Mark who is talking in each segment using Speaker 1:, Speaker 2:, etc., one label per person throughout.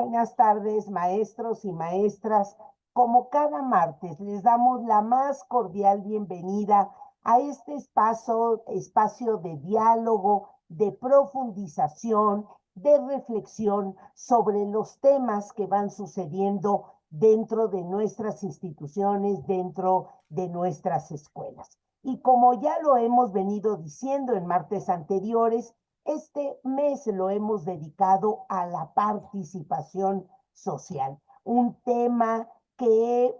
Speaker 1: buenas tardes, maestros y maestras. Como cada martes, les damos la más cordial bienvenida a este espacio de diálogo, de profundización, de reflexión sobre los temas que van sucediendo dentro de nuestras instituciones, dentro de nuestras escuelas. Y como ya lo hemos venido diciendo en martes anteriores, este mes lo hemos dedicado a la participación social, un tema que,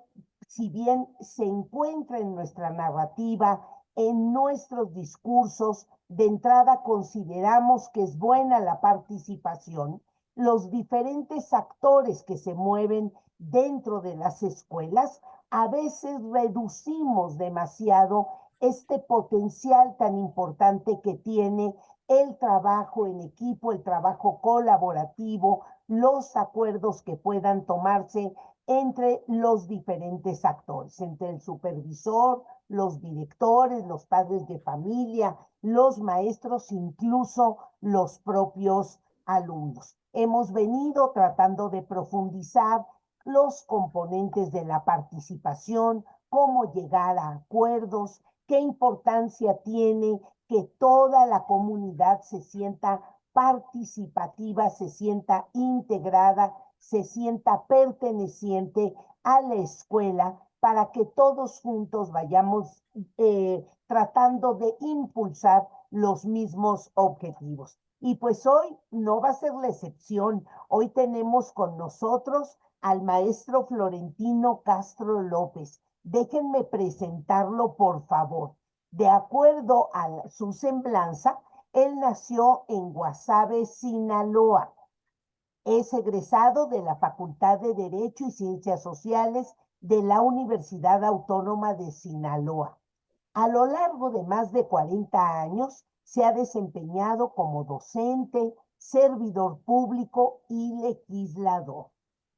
Speaker 1: si bien se encuentra en nuestra narrativa, en nuestros discursos, de entrada consideramos que es buena la participación, los diferentes actores que se mueven dentro de las escuelas, a veces reducimos demasiado este potencial tan importante que tiene el trabajo en equipo, el trabajo colaborativo, los acuerdos que puedan tomarse entre los diferentes actores, entre el supervisor, los directores, los padres de familia, los maestros, incluso los propios alumnos. Hemos venido tratando de profundizar los componentes de la participación, cómo llegar a acuerdos, qué importancia tiene que toda la comunidad se sienta participativa, se sienta integrada, se sienta perteneciente a la escuela para que todos juntos vayamos tratando de impulsar los mismos objetivos. Y pues hoy no va a ser la excepción. Hoy tenemos con nosotros al maestro Florentino Castro López. Déjenme presentarlo, por favor. De acuerdo a su semblanza, él nació en Guasave, Sinaloa. Es egresado de la Facultad de Derecho y Ciencias Sociales de la Universidad Autónoma de Sinaloa. A lo largo de más de 40 años, se ha desempeñado como docente, servidor público y legislador.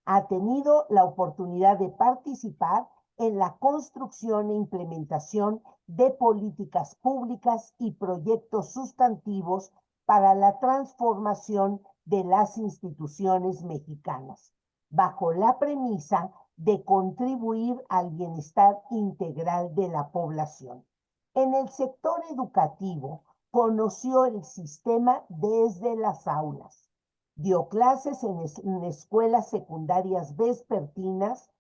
Speaker 1: Ha tenido la oportunidad de participar en la construcción e implementación de políticas públicas y proyectos sustantivos para la transformación de las instituciones mexicanas, bajo la premisa de contribuir al bienestar integral de la población. En el sector educativo, conoció el sistema desde las aulas. Dio clases en escuelas secundarias vespertinas,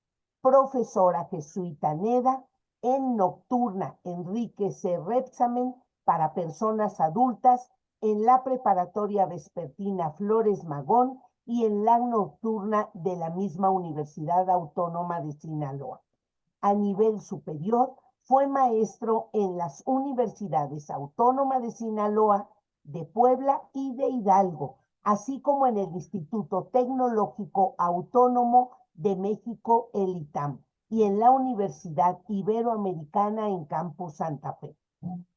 Speaker 1: profesora jesuita Neda, en nocturna Enrique C. Repsamen para personas adultas, en la preparatoria vespertina Flores Magón y en la nocturna de la misma Universidad Autónoma de Sinaloa. A nivel superior, fue maestro en las Universidades Autónoma de Sinaloa, de Puebla y de Hidalgo, así como en el Instituto Tecnológico Autónomo de México, el ITAM, y en la Universidad Iberoamericana en Campus Santa Fe.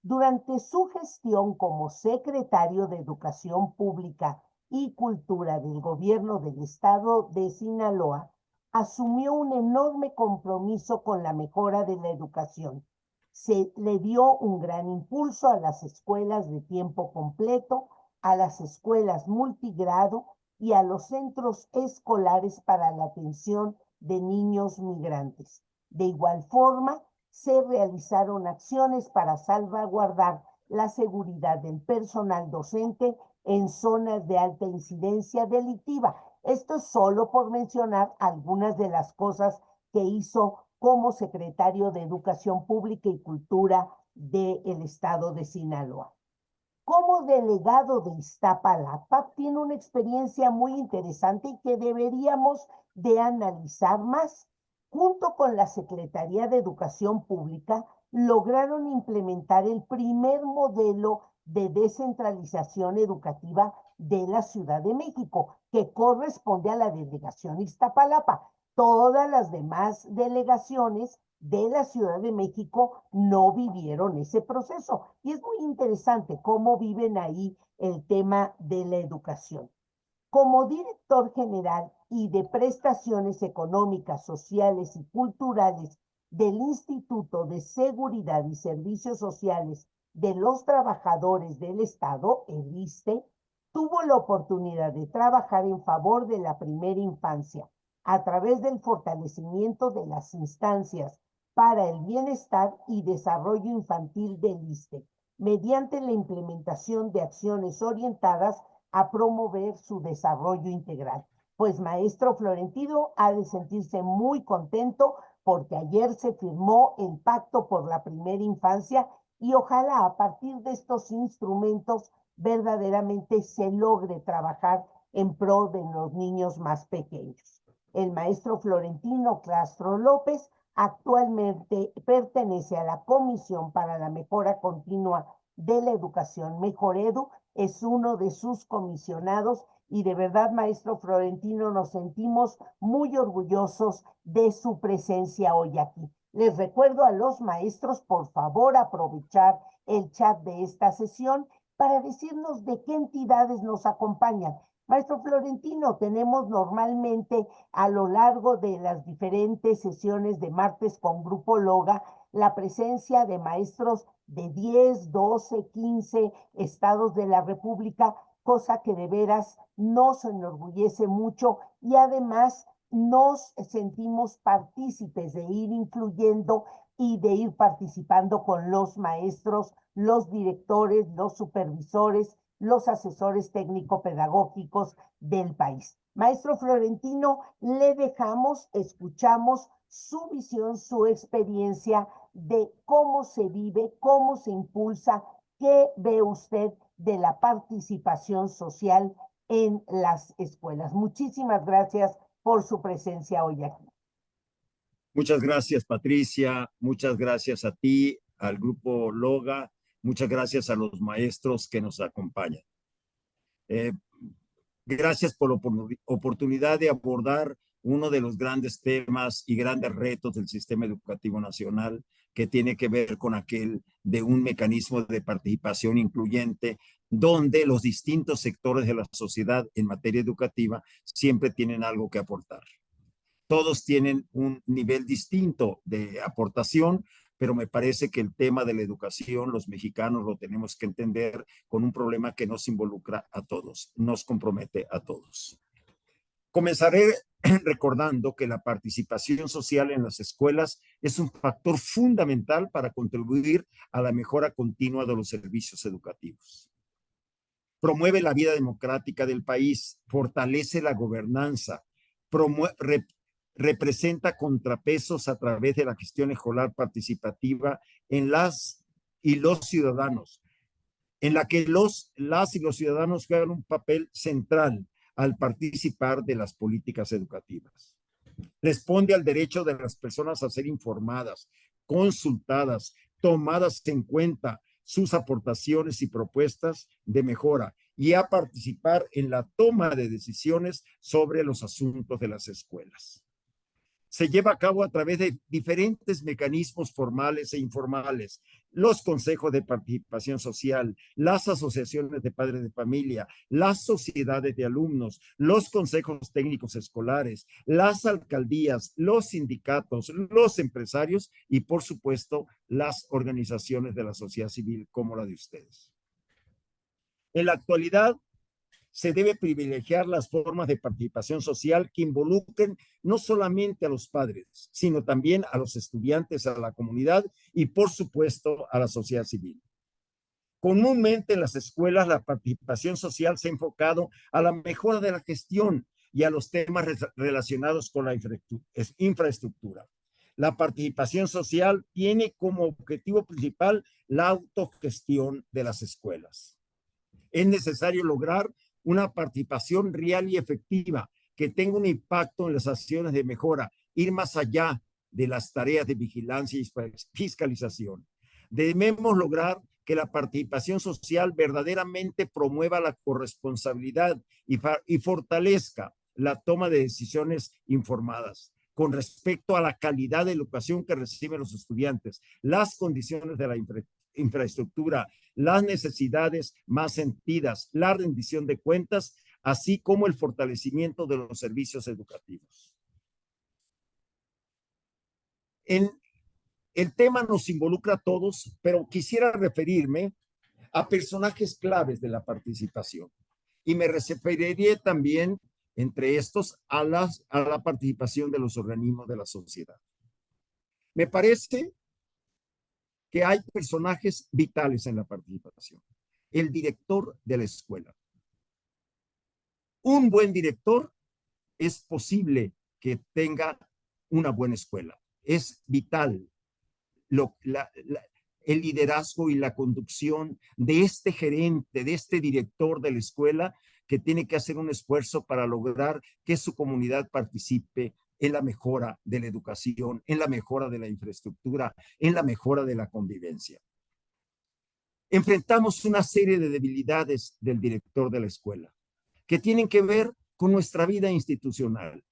Speaker 1: Durante su gestión como secretario de Educación Pública y Cultura del Gobierno del Estado de Sinaloa, asumió un enorme compromiso con la mejora de la educación. Se le dio un gran impulso a las escuelas de tiempo completo, a las escuelas multigrado y a los centros escolares para la atención de niños migrantes. De igual forma, se realizaron acciones para salvaguardar la seguridad del personal docente en zonas de alta incidencia delictiva. Esto es solo por mencionar algunas de las cosas que hizo como secretario de Educación Pública y Cultura del estado de Sinaloa. Como delegado de Iztapalapa, tiene una experiencia muy interesante y que deberíamos de analizar más. Junto con la Secretaría de Educación Pública, lograron implementar el primer modelo de descentralización educativa de la Ciudad de México, que corresponde a la delegación Iztapalapa. Todas las demás delegaciones de la Ciudad de México no vivieron ese proceso. Y es muy interesante cómo viven ahí el tema de la educación. Como director general y de prestaciones económicas, sociales y culturales del Instituto de Seguridad y Servicios Sociales de los Trabajadores del Estado, el ISSSTE, tuvo la oportunidad de trabajar en favor de la primera infancia a través del fortalecimiento de las instancias para el bienestar y desarrollo infantil del ISSSTE, mediante la implementación de acciones orientadas a promover su desarrollo integral. Pues maestro Florentino ha de sentirse muy contento porque ayer se firmó el Pacto por la Primera Infancia y ojalá a partir de estos instrumentos verdaderamente se logre trabajar en pro de los niños más pequeños. El maestro Florentino Castro López actualmente pertenece a la Comisión para la Mejora Continua de la Educación, Mejoredu, es uno de sus comisionados y de verdad, maestro Florentino, nos sentimos muy orgullosos de su presencia hoy aquí. Les recuerdo a los maestros, por favor, aprovechar el chat de esta sesión para decirnos de qué entidades nos acompañan. Maestro Florentino, tenemos normalmente a lo largo de las diferentes sesiones de martes con Grupo Loga la presencia de maestros de 10, 12, 15 estados de la República, cosa que de veras nos enorgullece mucho y además nos sentimos partícipes de ir influyendo y de ir participando con los maestros, los directores, los supervisores, los asesores técnico-pedagógicos del país. Maestro Florentino, le dejamos, escuchamos su visión, su experiencia de cómo se vive, cómo se impulsa, qué ve usted de la participación social en las escuelas. Muchísimas gracias por su presencia hoy aquí.
Speaker 2: Muchas gracias, Patricia. Muchas gracias a ti, al Grupo Loga. Muchas gracias a los maestros que nos acompañan. Gracias por la oportunidad de abordar uno de los grandes temas y grandes retos del sistema educativo nacional, que tiene que ver con aquel de un mecanismo de participación incluyente, donde los distintos sectores de la sociedad en materia educativa siempre tienen algo que aportar. Todos tienen un nivel distinto de aportación, pero me parece que el tema de la educación, los mexicanos lo tenemos que entender con un problema que nos involucra a todos, nos compromete a todos. Comenzaré recordando que la participación social en las escuelas es un factor fundamental para contribuir a la mejora continua de los servicios educativos. Promueve la vida democrática del país, fortalece la gobernanza, representa contrapesos a través de la gestión escolar participativa en las y los ciudadanos, en la que las y los ciudadanos juegan un papel central al participar de las políticas educativas. Responde al derecho de las personas a ser informadas, consultadas, tomadas en cuenta sus aportaciones y propuestas de mejora y a participar en la toma de decisiones sobre los asuntos de las escuelas. Se lleva a cabo a través de diferentes mecanismos formales e informales, los consejos de participación social, las asociaciones de padres de familia, las sociedades de alumnos, los consejos técnicos escolares, las alcaldías, los sindicatos, los empresarios y, por supuesto, las organizaciones de la sociedad civil como la de ustedes. En la actualidad, se debe privilegiar las formas de participación social que involucren no solamente a los padres, sino también a los estudiantes, a la comunidad y, por supuesto, a la sociedad civil. Comúnmente en las escuelas la participación social se ha enfocado a la mejora de la gestión y a los temas relacionados con la infraestructura. La participación social tiene como objetivo principal la autogestión de las escuelas. Es necesario lograr una participación real y efectiva que tenga un impacto en las acciones de mejora, ir más allá de las tareas de vigilancia y fiscalización. Debemos lograr que la participación social verdaderamente promueva la corresponsabilidad y fortalezca la toma de decisiones informadas con respecto a la calidad de educación que reciben los estudiantes, las condiciones de la infraestructura, las necesidades más sentidas, la rendición de cuentas, así como el fortalecimiento de los servicios educativos. El tema nos involucra a todos, pero quisiera referirme a personajes claves de la participación. Y me referiría también, entre estos, a la participación de los organismos de la sociedad. Me parece que hay personajes vitales en la participación. El director de la escuela. Un buen director es posible que tenga una buena escuela. Es vital el liderazgo y la conducción de este gerente, de este director de la escuela, que tiene que hacer un esfuerzo para lograr que su comunidad participe en la mejora de la educación, en la mejora de la infraestructura, en la mejora de la convivencia. Enfrentamos una serie de debilidades del director de la escuela que tienen que ver con nuestra vida institucional.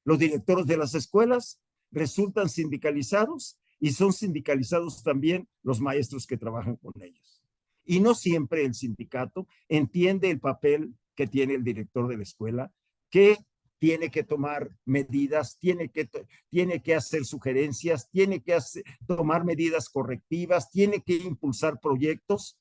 Speaker 2: Los directores de las escuelas resultan sindicalizados y son sindicalizados también los maestros que trabajan con ellos. Y no siempre el sindicato entiende el papel que tiene el director de la escuela, que tiene que tomar medidas, tiene que hacer sugerencias, tiene que tomar medidas correctivas, tiene que impulsar proyectos,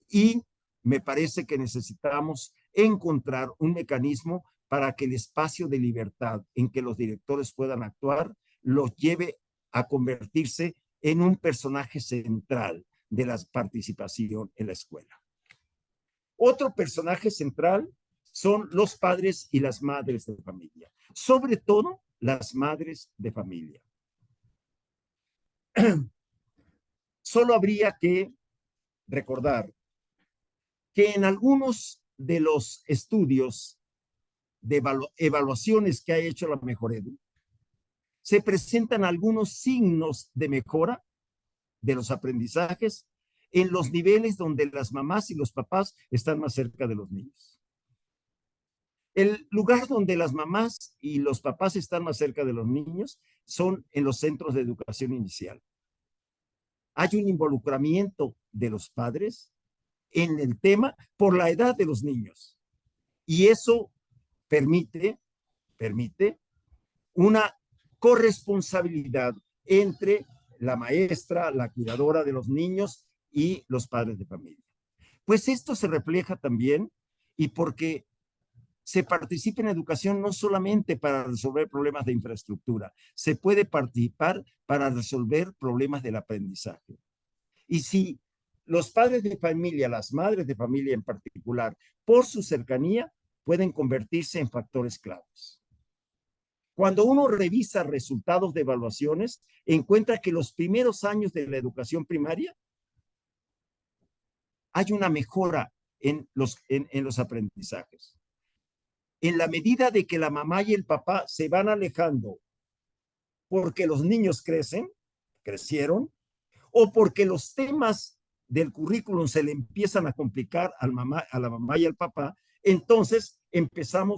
Speaker 2: y me parece que necesitamos encontrar un mecanismo para que el espacio de libertad en que los directores puedan actuar los lleve a convertirse en un personaje central de la participación en la escuela. Otro personaje central son los padres y las madres de familia, sobre todo las madres de familia. Solo habría que recordar que en algunos de los estudios de evaluaciones que ha hecho la Mejoredu, se presentan algunos signos de mejora de los aprendizajes en los niveles donde las mamás y los papás están más cerca de los niños. El lugar donde las mamás y los papás están más cerca de los niños son en los centros de educación inicial. Hay un involucramiento de los padres en el tema por la edad de los niños. Y eso permite una corresponsabilidad entre la maestra, la cuidadora de los niños y los padres de familia. Pues esto se refleja también, y porque se participa en educación no solamente para resolver problemas de infraestructura, se puede participar para resolver problemas del aprendizaje. Y si los padres de familia, las madres de familia en particular, por su cercanía, pueden convertirse en factores claves. Cuando uno revisa resultados de evaluaciones, encuentra que los primeros años de la educación primaria hay una mejora en los aprendizajes. En la medida de que la mamá y el papá se van alejando porque los niños crecieron, o porque los temas del currículum se le empiezan a complicar a la mamá y al papá, entonces empiezan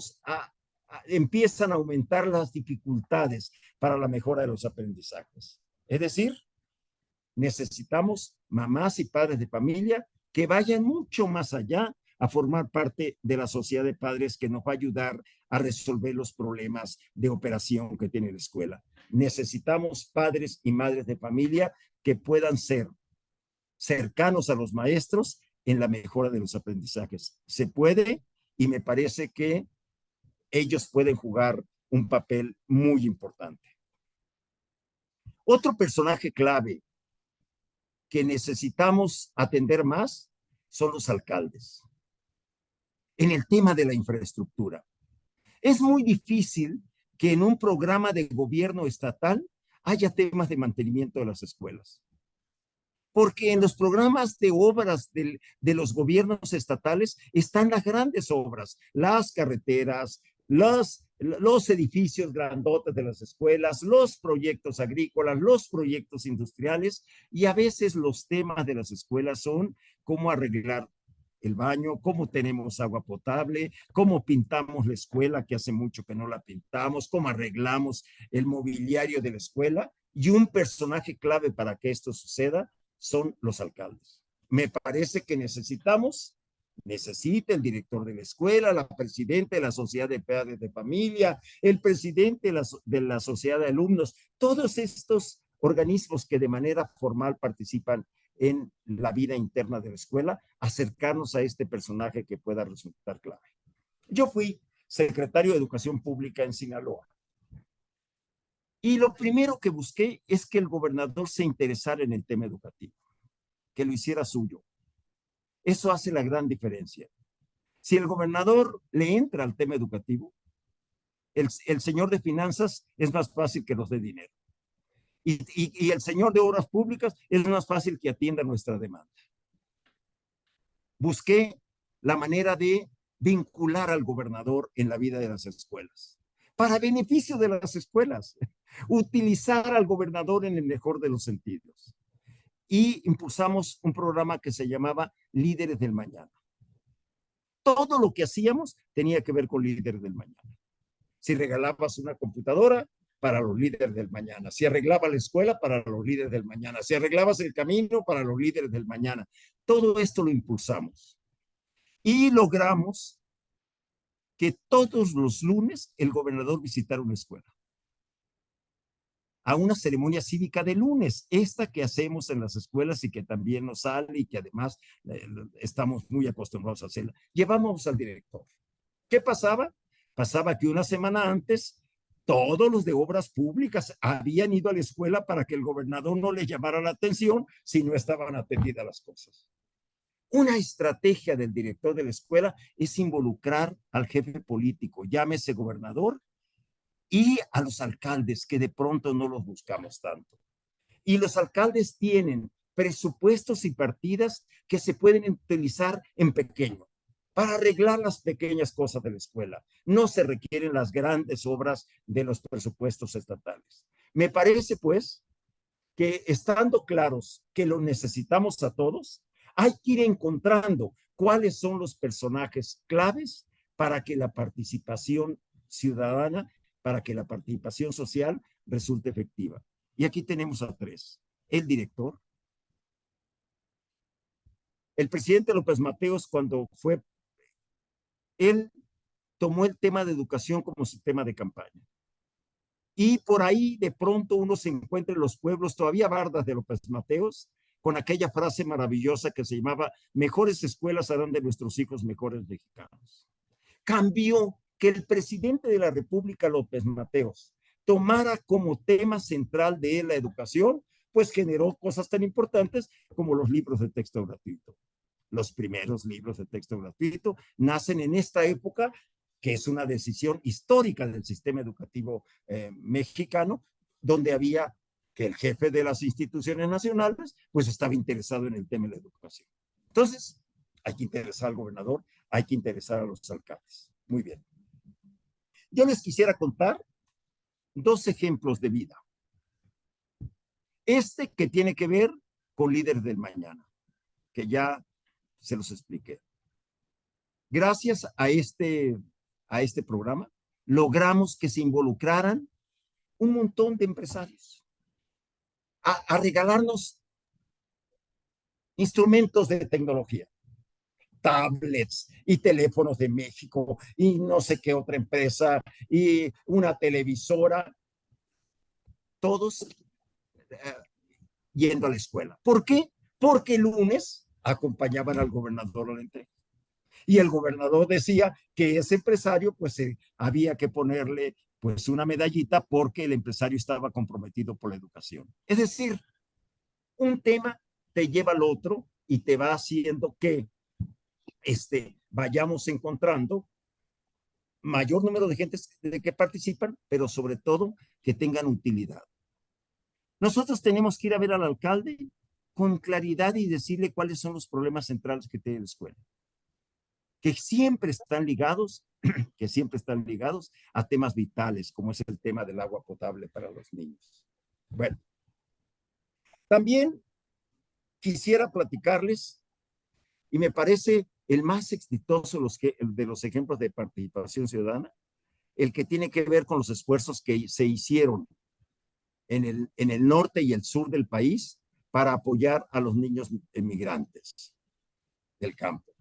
Speaker 2: a aumentar las dificultades para la mejora de los aprendizajes. Es decir, necesitamos mamás y padres de familia que vayan mucho más allá a formar parte de la sociedad de padres que nos va a ayudar a resolver los problemas de operación que tiene la escuela. Necesitamos padres y madres de familia que puedan ser cercanos a los maestros en la mejora de los aprendizajes. Se puede, y me parece que ellos pueden jugar un papel muy importante. Otro personaje clave que necesitamos atender más son los alcaldes. En el tema de la infraestructura, es muy difícil que en un programa de gobierno estatal haya temas de mantenimiento de las escuelas. Porque en los programas de obras de los gobiernos estatales están las grandes obras, las carreteras, los edificios grandotes de las escuelas, los proyectos agrícolas, los proyectos industriales, y a veces los temas de las escuelas son cómo arreglar el baño, cómo tenemos agua potable, cómo pintamos la escuela, que hace mucho que no la pintamos, cómo arreglamos el mobiliario de la escuela. Y un personaje clave para que esto suceda son los alcaldes. Me parece que necesita el director de la escuela, la presidenta de la sociedad de padres de familia, el presidente de la sociedad de alumnos, todos estos organismos que de manera formal participan en la vida interna de la escuela, acercarnos a este personaje que pueda resultar clave. Yo fui secretario de Educación Pública en Sinaloa. Y lo primero que busqué es que el gobernador se interesara en el tema educativo, que lo hiciera suyo. Eso hace la gran diferencia. Si el gobernador le entra al tema educativo, el señor de finanzas es más fácil que nos dé dinero. Y el señor de obras públicas es más fácil que atienda nuestra demanda. Busqué la manera de vincular al gobernador en la vida de las escuelas, para beneficio de las escuelas, utilizar al gobernador en el mejor de los sentidos. Y impulsamos un programa que se llamaba Líderes del Mañana. Todo lo que hacíamos tenía que ver con Líderes del Mañana. Si regalabas una computadora, para los líderes del mañana. Si arreglaba la escuela, para los líderes del mañana. Si arreglabas el camino, para los líderes del mañana. Todo esto lo impulsamos. Y logramos que todos los lunes el gobernador visitara una escuela. A una ceremonia cívica de lunes, esta que hacemos en las escuelas y que también nos sale y que además estamos muy acostumbrados a hacerla. Llevamos al director. ¿Qué pasaba? Pasaba que una semana antes todos los de obras públicas habían ido a la escuela para que el gobernador no les llamara la atención si no estaban atendidas las cosas. Una estrategia del director de la escuela es involucrar al jefe político, llámese gobernador, y a los alcaldes, que de pronto no los buscamos tanto. Y los alcaldes tienen presupuestos y partidas que se pueden utilizar en pequeño para arreglar las pequeñas cosas de la escuela. No se requieren las grandes obras de los presupuestos estatales. Me parece, pues, que estando claros que lo necesitamos a todos, hay que ir encontrando cuáles son los personajes claves para que la participación ciudadana, para que la participación social resulte efectiva. Y aquí tenemos a tres. El director, el presidente López Mateos, cuando fue, él tomó el tema de educación como su tema de campaña. Y por ahí de pronto uno se encuentra en los pueblos, todavía bardas de López Mateos, con aquella frase maravillosa que se llamaba: mejores escuelas harán de nuestros hijos mejores mexicanos. Cambió que el presidente de la República, López Mateos, tomara como tema central de él la educación, pues generó cosas tan importantes como los libros de texto gratuito. Los primeros libros de texto gratuito nacen en esta época, que es una decisión histórica del sistema educativo mexicano, donde había que el jefe de las instituciones nacionales pues estaba interesado en el tema de la educación. Entonces, hay que interesar al gobernador, hay que interesar a los alcaldes. Muy bien. Yo les quisiera contar dos ejemplos de vida. Este que tiene que ver con Líderes del Mañana, que ya se los expliqué. Gracias a este programa, logramos que se involucraran un montón de empresarios a regalarnos instrumentos de tecnología, tablets y teléfonos de México y no sé qué otra empresa y una televisora, todos yendo a la escuela. ¿Por qué? Porque el lunes acompañaban al gobernador a la entrega. Y el gobernador decía que ese empresario pues había que ponerle pues una medallita porque el empresario estaba comprometido por la educación. Es decir, un tema te lleva al otro y te va haciendo que vayamos encontrando mayor número de gente que participan, pero sobre todo que tengan utilidad. Nosotros tenemos que ir a ver al alcalde con claridad y decirle cuáles son los problemas centrales que tiene la escuela, que siempre están ligados a temas vitales, como es el tema del agua potable para los niños. Bueno, también quisiera platicarles, y me parece el más exitoso de los ejemplos de participación ciudadana, el que tiene que ver con los esfuerzos que se hicieron en el norte y el sur del país para apoyar a los niños emigrantes del campo.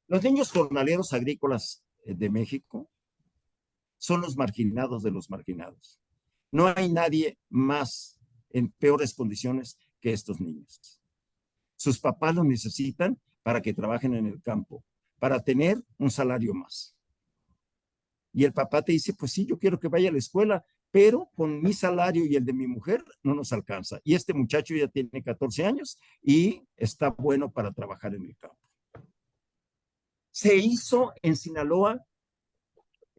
Speaker 2: Los niños jornaleros agrícolas de México son los marginados de los marginados. No hay nadie más en peores condiciones que estos niños. Sus papás los necesitan para que trabajen en el campo, para tener un salario más. Y el papá te dice, pues sí, yo quiero que vaya a la escuela, pero con mi salario y el de mi mujer no nos alcanza. Y este muchacho ya tiene 14 años y está bueno para trabajar en el campo. Se hizo en Sinaloa,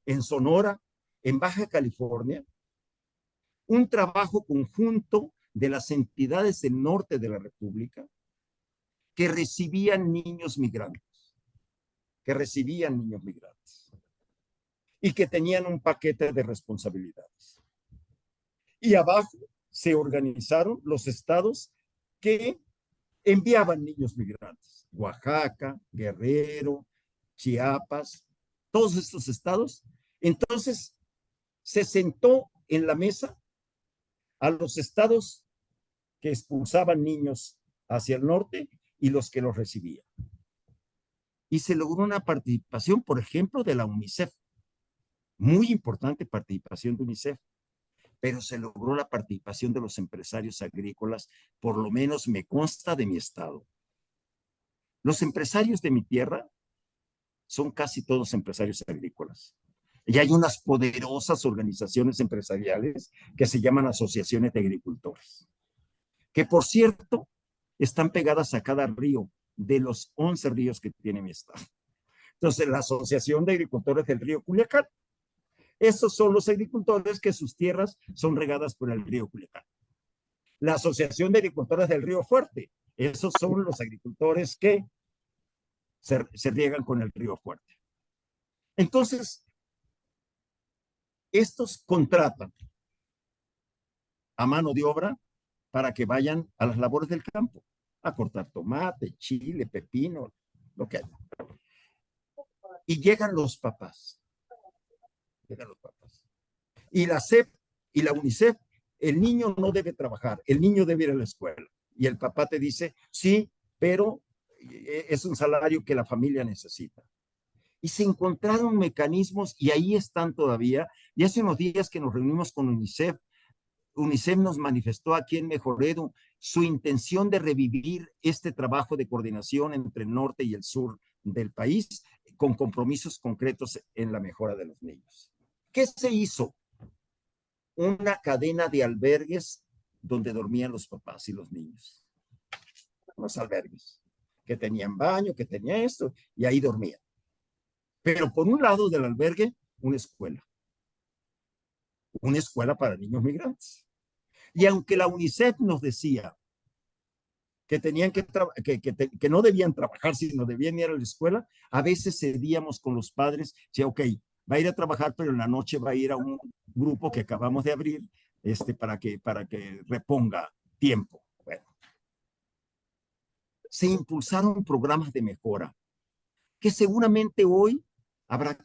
Speaker 2: en Sonora, en Baja California, un trabajo conjunto de las entidades del norte de la República que recibían niños migrantes, y que tenían un paquete de responsabilidades. Y abajo se organizaron los estados que enviaban niños migrantes. Oaxaca, Guerrero, Chiapas, todos estos estados. Entonces se sentó en la mesa a los estados que expulsaban niños hacia el norte y los que los recibían. Y se logró una participación, por ejemplo, de la UNICEF. Muy importante participación de UNICEF. Pero se logró la participación de los empresarios agrícolas, por lo menos me consta de mi estado. Los empresarios de mi tierra son casi todos empresarios agrícolas. Y hay unas poderosas organizaciones empresariales que se llaman asociaciones de agricultores, que por cierto están pegadas a cada río de los 11 ríos que tiene mi estado. Entonces, la Asociación de Agricultores del Río Culiacán, esos son los agricultores que sus tierras son regadas por el río Culiacán. La Asociación de Agricultores del Río Fuerte, esos son los agricultores que se riegan con el río Fuerte. Entonces, estos contratan a mano de obra para que vayan a las labores del campo, a cortar tomate, chile, pepino, lo que haya. Y llegan los papás. Y la CEP y la UNICEF, el niño no debe trabajar, el niño debe ir a la escuela. Y el papá te dice, sí, pero es un salario que la familia necesita. Y se encontraron mecanismos, y ahí están todavía. Y hace unos días que nos reunimos con UNICEF, UNICEF nos manifestó aquí en Mejoredo su intención de revivir este trabajo de coordinación entre el norte y el sur del país, con compromisos concretos en la mejora de los niños. ¿Qué se hizo? Una cadena de albergues donde dormían los papás y los niños. Unos albergues que tenían baño, que tenían esto, y ahí dormían. Pero por un lado del albergue, una escuela para niños migrantes. Y aunque la UNICEF nos decía que tenían que no debían trabajar, sino debían ir a la escuela, a veces cedíamos con los padres, decía, ok, va a ir a trabajar, pero en la noche va a ir a un grupo que acabamos de abrir para que reponga tiempo. Bueno, se impulsaron programas de mejora que seguramente hoy habrá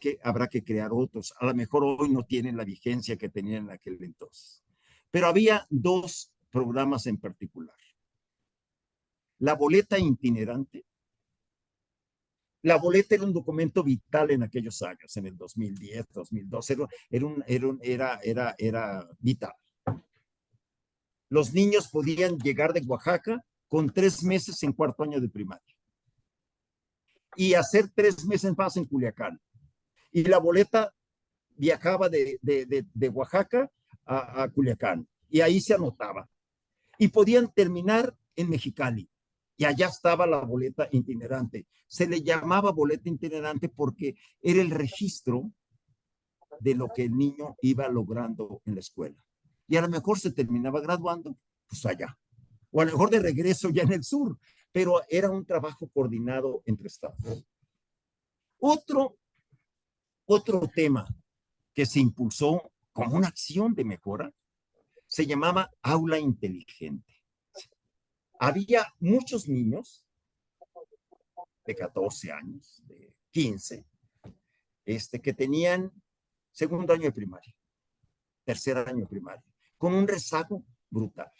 Speaker 2: que crear otros. A lo mejor hoy no tienen la vigencia que tenían en aquel entonces. Pero había dos programas en particular. La boleta itinerante. La boleta era un documento vital en aquellos años, en el 2010, 2012, era vital. Los niños podían llegar de Oaxaca con 3 meses en cuarto año de primaria y hacer 3 meses más en Culiacán. Y la boleta viajaba de Oaxaca a Culiacán y ahí se anotaba. Y podían terminar en Mexicali. Y allá estaba la boleta itinerante. Se le llamaba boleta itinerante porque era el registro de lo que el niño iba logrando en la escuela. Y a lo mejor se terminaba graduando, pues allá. O a lo mejor de regreso ya en el sur. Pero era un trabajo coordinado entre estados. Otro tema que se impulsó como una acción de mejora se llamaba aula inteligente. Había muchos niños de 14 años, de 15, que tenían segundo año de primaria, tercer año de primaria, con un rezago brutal.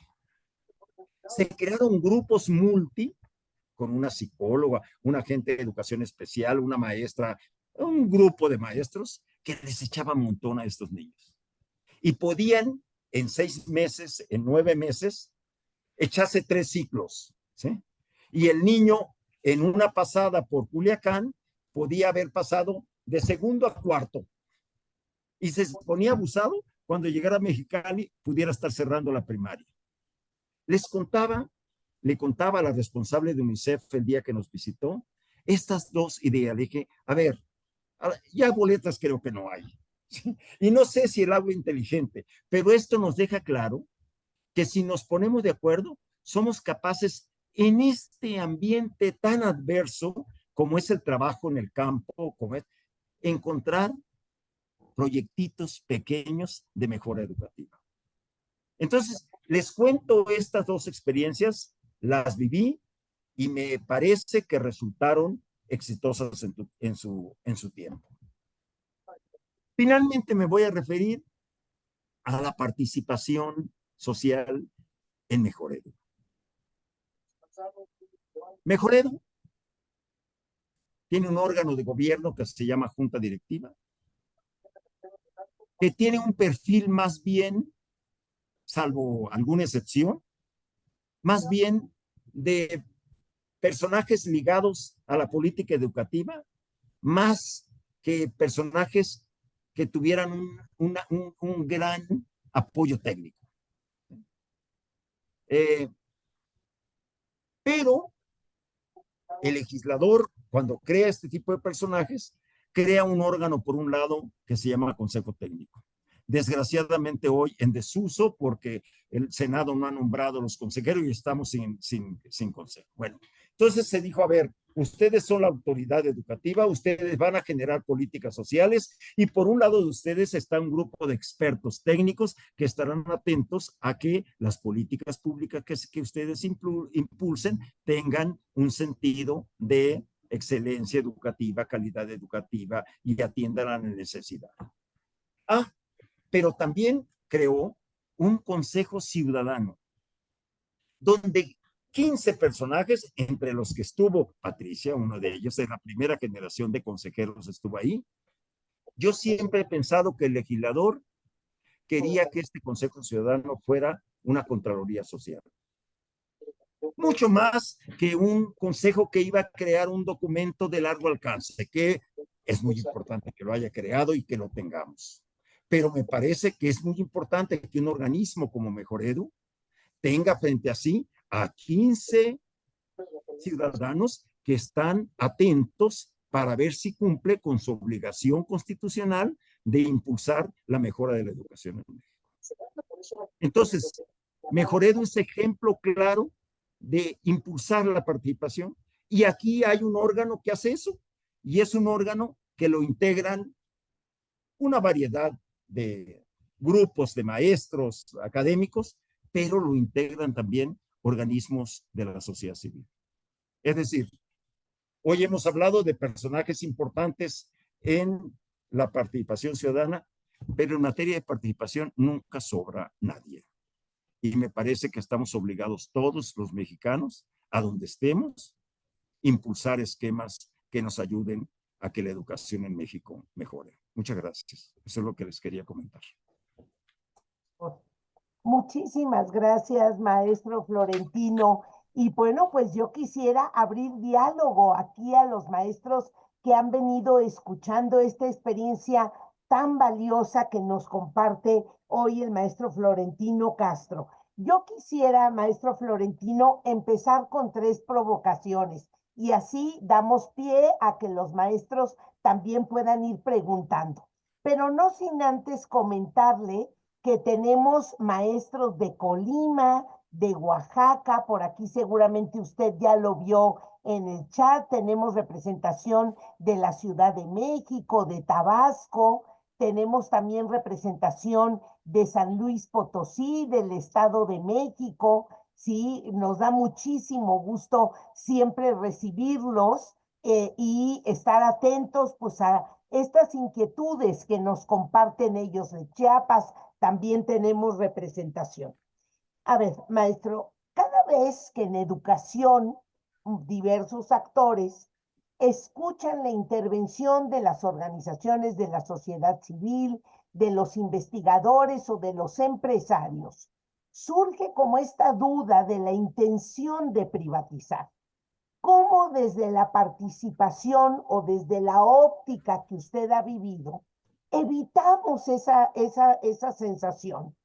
Speaker 2: Se crearon grupos multi, con una psicóloga, un agente de educación especial, una maestra, un grupo de maestros que les echaban un montón a estos niños. Y podían en 6 meses, en 9 meses, echase 3 ciclos, ¿sí? Y el niño en una pasada por Culiacán podía haber pasado de segundo a cuarto y se ponía abusado cuando llegara a Mexicali pudiera estar cerrando la primaria. Les contaba, le contaba a la responsable de UNICEF el día que nos visitó estas dos ideas. Le dije, a ver, ya boletas creo que no hay. ¿Sí? Y no sé si el agua inteligente, pero esto nos deja claro que si nos ponemos de acuerdo, somos capaces en este ambiente tan adverso como es el trabajo en el campo, como es, encontrar proyectitos pequeños de mejora educativa. Entonces, les cuento estas dos experiencias, las viví y me parece que resultaron exitosas en su tiempo. Finalmente me voy a referir a la participación social en Mejoredo. Mejoredo tiene un órgano de gobierno que se llama Junta Directiva, que tiene un perfil más bien, salvo alguna excepción, más bien de personajes ligados a la política educativa, más que personajes que tuvieran un gran apoyo técnico. Pero el legislador, cuando crea este tipo de personajes, crea un órgano, por un lado, que se llama Consejo Técnico. Desgraciadamente hoy en desuso porque el Senado no ha nombrado a los consejeros y estamos sin consejo. Bueno, entonces se dijo, a ver, ustedes son la autoridad educativa, ustedes van a generar políticas sociales y por un lado de ustedes está un grupo de expertos técnicos que estarán atentos a que las políticas públicas que ustedes impulsen tengan un sentido de excelencia educativa, calidad educativa y atiendan a la necesidad. Ah, pero también creó un consejo ciudadano, donde 15 personajes, entre los que estuvo Patricia, uno de ellos, de la primera generación de consejeros estuvo ahí. Yo siempre he pensado que el legislador quería que este consejo ciudadano fuera una contraloría social. Mucho más que un consejo que iba a crear un documento de largo alcance, que es muy importante que lo haya creado y que lo tengamos. Pero me parece que es muy importante que un organismo como Mejoredu tenga frente a sí a 15 ciudadanos que están atentos para ver si cumple con su obligación constitucional de impulsar la mejora de la educación en México. Entonces, Mejoredu es ejemplo claro de impulsar la participación y aquí hay un órgano que hace eso y es un órgano que lo integran una variedad de grupos de maestros académicos, pero lo integran también organismos de la sociedad civil. Es decir, hoy hemos hablado de personajes importantes en la participación ciudadana, pero en materia de participación nunca sobra nadie. Y me parece que estamos obligados todos los mexicanos, a donde estemos, impulsar esquemas que nos ayuden a que la educación en México mejore. Muchas gracias. Eso es lo que les quería comentar.
Speaker 1: Muchísimas gracias, maestro Florentino. Y bueno, pues yo quisiera abrir diálogo aquí a los maestros que han venido escuchando esta experiencia tan valiosa que nos comparte hoy el maestro Florentino Castro. Yo quisiera, maestro Florentino, empezar con 3 provocaciones y así damos pie a que los maestros también puedan ir preguntando. Pero no sin antes comentarle que tenemos maestros de Colima, de Oaxaca, por aquí seguramente usted ya lo vio en el chat, tenemos representación de la Ciudad de México, de Tabasco, tenemos también representación de San Luis Potosí, del Estado de México, sí, nos da muchísimo gusto siempre recibirlos y estar atentos pues a estas inquietudes que nos comparten ellos de Chiapas, también tenemos representación. A ver, maestro, cada vez que en educación diversos actores escuchan la intervención de las organizaciones de la sociedad civil, de los investigadores o de los empresarios, surge como esta duda de la intención de privatizar. ¿Cómo desde la participación o desde la óptica que usted ha vivido, evitamos esa sensación?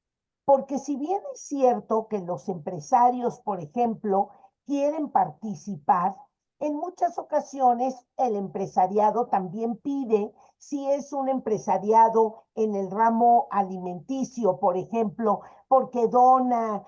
Speaker 1: Porque si bien es cierto que los empresarios, por ejemplo, quieren participar, en muchas ocasiones el empresariado también pide, si es un empresariado en el ramo alimenticio, por ejemplo, porque dona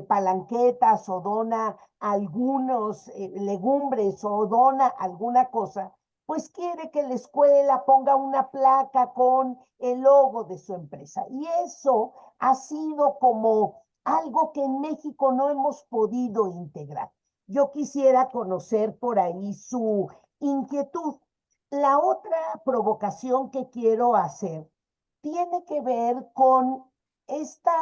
Speaker 1: palanquetas o dona algunos legumbres o dona alguna cosa, pues quiere que la escuela ponga una placa con el logo de su empresa. Y eso ha sido como algo que en México no hemos podido integrar. Yo quisiera conocer por ahí su inquietud. La otra provocación que quiero hacer tiene que ver con esta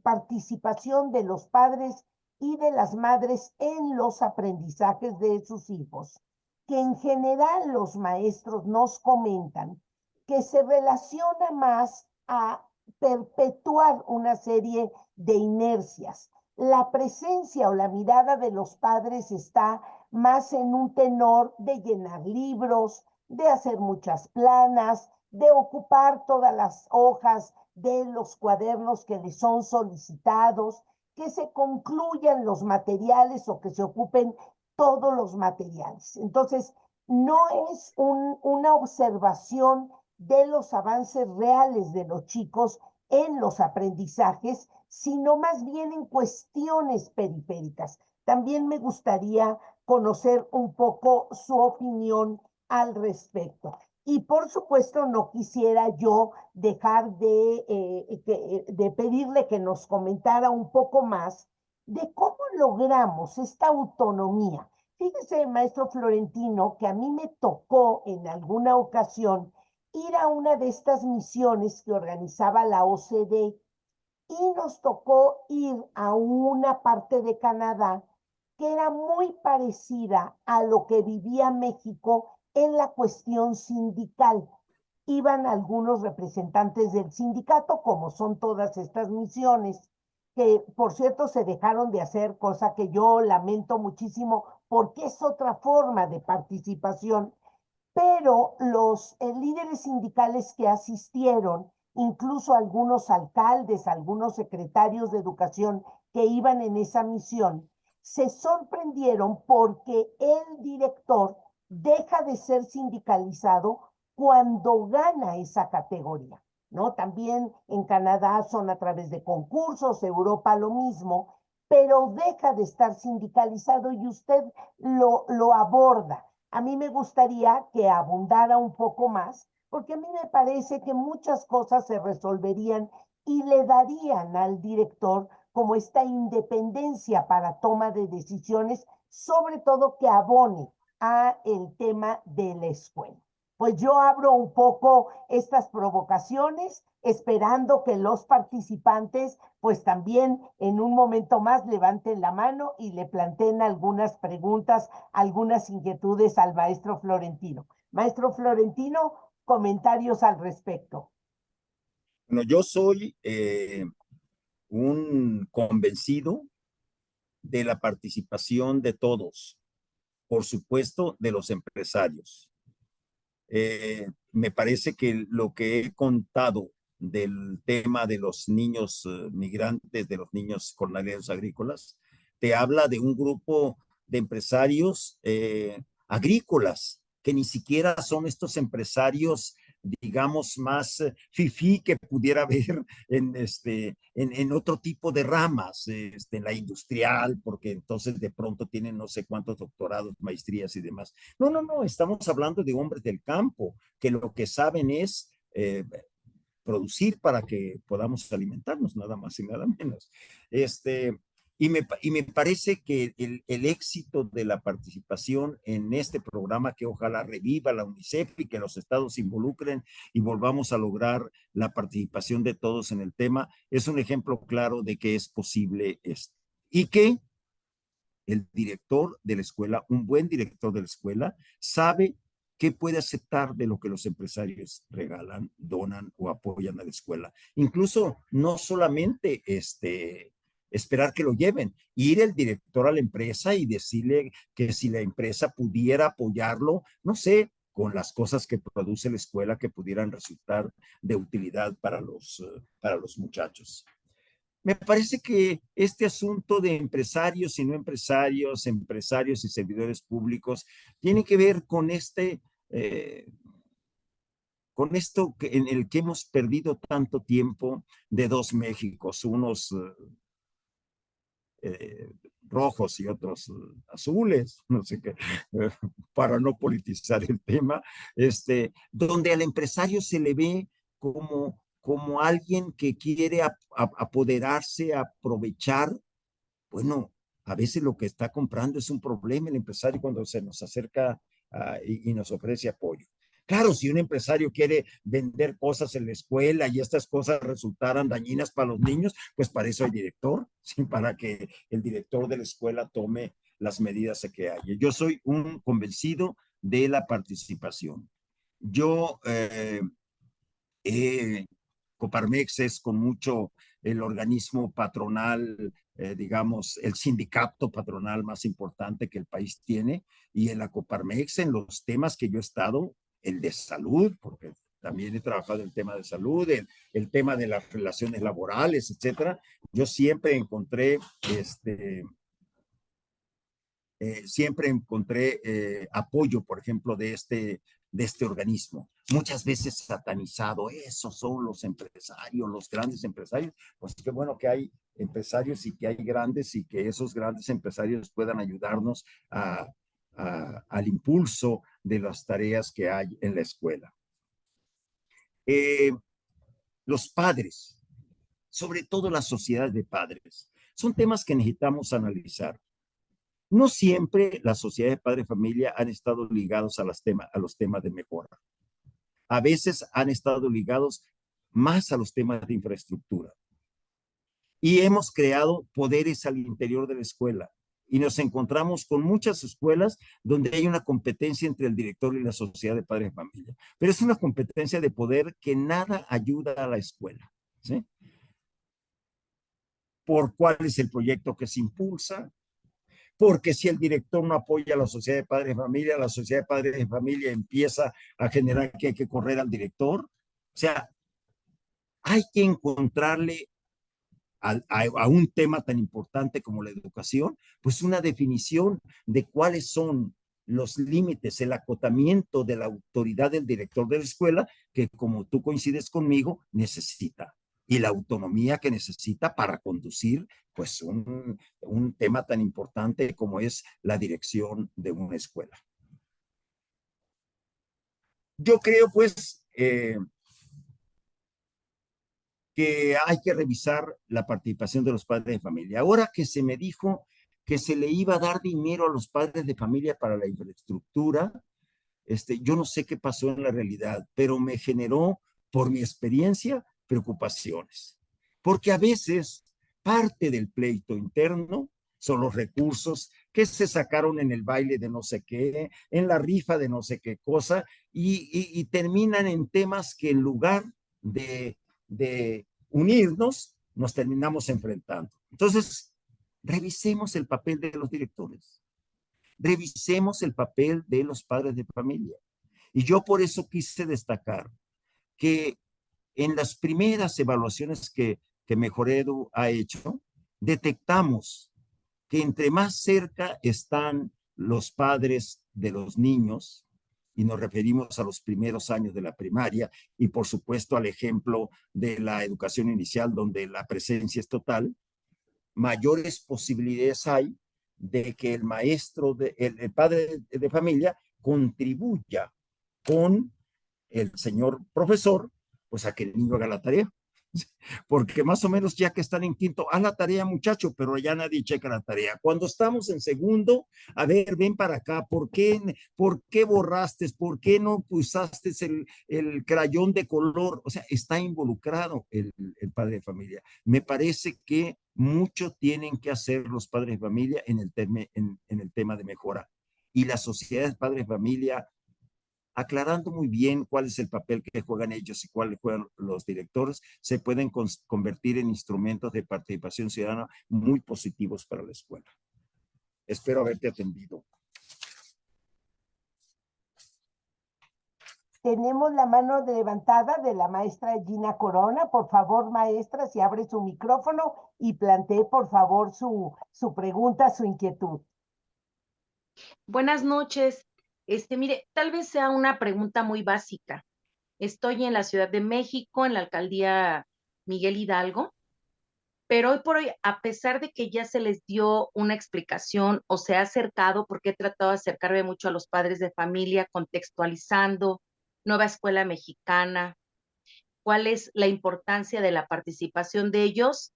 Speaker 1: participación de los padres y de las madres en los aprendizajes de sus hijos, que en general los maestros nos comentan que se relaciona más a perpetuar una serie de inercias. La presencia o la mirada de los padres está más en un tenor de llenar libros, de hacer muchas planas, de ocupar todas las hojas de los cuadernos que les son solicitados, que se concluyan los materiales o que se ocupen todos los materiales. Entonces, no es una observación de los avances reales de los chicos en los aprendizajes, sino más bien en cuestiones periféricas. También me gustaría conocer un poco su opinión al respecto. Y por supuesto, no quisiera yo dejar de pedirle que nos comentara un poco más de cómo logramos esta autonomía. Fíjese, maestro Florentino, que a mí me tocó en alguna ocasión ir a una de estas misiones que organizaba la OCDE y nos tocó ir a una parte de Canadá que era muy parecida a lo que vivía México en la cuestión sindical. Iban algunos representantes del sindicato, como son todas estas misiones, que por cierto se dejaron de hacer, cosa que yo lamento muchísimo, porque es otra forma de participación, pero los líderes sindicales que asistieron, incluso algunos alcaldes, algunos secretarios de educación que iban en esa misión, se sorprendieron porque el director deja de ser sindicalizado cuando gana esa categoría, ¿no? También en Canadá son a través de concursos, Europa lo mismo, pero deja de estar sindicalizado y usted lo aborda. A mí me gustaría que abundara un poco más, porque a mí me parece que muchas cosas se resolverían y le darían al director como esta independencia para toma de decisiones, sobre todo que abone a el tema de la escuela. Pues yo abro un poco estas provocaciones, esperando que los participantes, pues también en un momento más levanten la mano y le planteen algunas preguntas, algunas inquietudes al maestro Florentino. Maestro Florentino, comentarios al respecto.
Speaker 2: Bueno, yo soy un convencido de la participación de todos, por supuesto, de los empresarios. Me parece que lo que he contado del tema de los niños migrantes, de los niños jornaleros agrícolas, te habla de un grupo de empresarios agrícolas que ni siquiera son estos empresarios, digamos, más fifí que pudiera haber en otro tipo de ramas, en la industrial, porque entonces de pronto tienen no sé cuántos doctorados, maestrías y demás. No, no, no, estamos hablando de hombres del campo, que lo que saben es producir para que podamos alimentarnos, nada más y nada menos. Y me parece que el éxito de la participación en este programa, que ojalá reviva la UNICEF y que los estados se involucren y volvamos a lograr la participación de todos en el tema, es un ejemplo claro de que es posible esto. Y que el director de la escuela, un buen director de la escuela, sabe ¿qué puede aceptar de lo que los empresarios regalan, donan o apoyan a la escuela? Incluso no solamente esperar que lo lleven, ir el director a la empresa y decirle que si la empresa pudiera apoyarlo, no sé, con las cosas que produce la escuela que pudieran resultar de utilidad para los muchachos. Me parece que este asunto de empresarios y no empresarios, empresarios y servidores públicos, tiene que ver eh, con esto en el que hemos perdido tanto tiempo de dos Méxicos, unos rojos y otros azules, no sé qué, para no politizar el tema, donde al empresario se le ve como alguien que quiere apoderarse, aprovechar. Bueno, a veces lo que está comprando es un problema el empresario cuando se nos acerca y nos ofrece apoyo. Claro, si un empresario quiere vender cosas en la escuela y estas cosas resultaran dañinas para los niños, pues para eso hay director, ¿sí? Para que el director de la escuela tome las medidas que haya. Yo soy un convencido de la participación. Yo Coparmex es con mucho el organismo patronal, digamos, el sindicato patronal más importante que el país tiene, y en la Coparmex, en los temas que yo he estado, el de salud, porque también he trabajado en el tema de salud, el tema de las relaciones laborales, etcétera. Yo siempre encontré apoyo, por ejemplo, de este organismo. Muchas veces satanizado, esos son los empresarios, los grandes empresarios. Pues qué bueno que hay empresarios y que hay grandes y que esos grandes empresarios puedan ayudarnos al impulso de las tareas que hay en la escuela. Eh, los padres, sobre todo la sociedad de padres, son temas que necesitamos analizar. No siempre las sociedades de padre y familia han estado ligados a los temas de mejora. A veces han estado ligados más a los temas de infraestructura. Y hemos creado poderes al interior de la escuela. Y nos encontramos con muchas escuelas donde hay una competencia entre el director y la sociedad de padres de familia. Pero es una competencia de poder que nada ayuda a la escuela, ¿sí? Por cuál es el proyecto que se impulsa, porque si el director no apoya a la sociedad de padres de familia, la sociedad de padres de familia empieza a generar que hay que correr al director. O sea, hay que encontrarle a un tema tan importante como la educación, pues una definición de cuáles son los límites, el acotamiento de la autoridad del director de la escuela, que como tú coincides conmigo, necesita, y la autonomía que necesita para conducir pues un tema tan importante como es la dirección de una escuela. Yo creo pues que hay que revisar la participación de los padres de familia. Ahora que se me dijo que se le iba a dar dinero a los padres de familia para la infraestructura, yo no sé qué pasó en la realidad, pero me generó, por mi experiencia, preocupaciones. Porque a veces parte del pleito interno son los recursos que se sacaron en el baile de no sé qué, en la rifa de no sé qué cosa, y terminan en temas que en lugar de unirnos, nos terminamos enfrentando. Entonces, revisemos el papel de los directores, revisemos el papel de los padres de familia. Y yo por eso quise destacar que en las primeras evaluaciones que Mejoredu ha hecho, detectamos que entre más cerca están los padres de los niños, y nos referimos a los primeros años de la primaria, y por supuesto al ejemplo de la educación inicial, donde la presencia es total, mayores posibilidades hay de que el maestro, el padre de familia, contribuya con el señor profesor, pues a que el niño haga la tarea. Porque más o menos ya que están en quinto, haz la tarea muchacho, pero ya nadie checa la tarea. Cuando estamos en segundo, a ver, ven para acá, por qué borraste? ¿Por qué no usaste el crayón de color? O sea, está involucrado el padre de familia. Me parece que mucho tienen que hacer los padres de familia en el tema de mejora. Y las sociedades padres de familia aclarando muy bien cuál es el papel que juegan ellos y cuál juegan los directores, se pueden convertir en instrumentos de participación ciudadana muy positivos para la escuela. Espero haberte atendido.
Speaker 1: Tenemos la mano levantada de la maestra Gina Corona. Por favor, maestra, si abre su micrófono y plantee, por favor, su pregunta, su inquietud.
Speaker 3: Buenas noches. Mire, tal vez sea una pregunta muy básica. Estoy en la Ciudad de México, en la alcaldía Miguel Hidalgo, pero hoy por hoy, a pesar de que ya se les dio una explicación o se ha acercado, porque he tratado de acercarme mucho a los padres de familia, contextualizando, nueva escuela mexicana, cuál es la importancia de la participación de ellos,